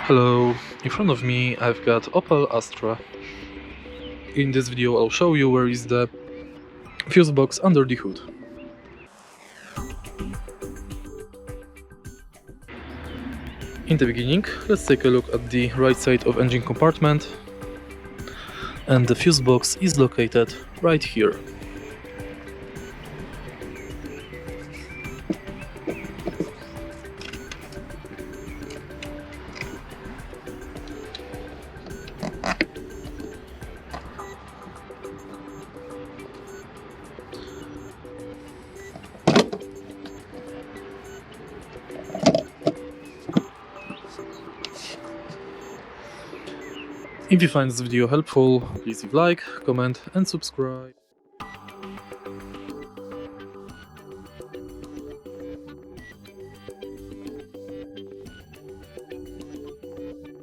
Hello, in front of me I've got Opel Astra. In this video I'll show you where is the fuse box under the hood. In the beginning, let's take a look at the right side of engine compartment, and the fuse box is located right here. If you find this video helpful, please leave a like, comment and subscribe.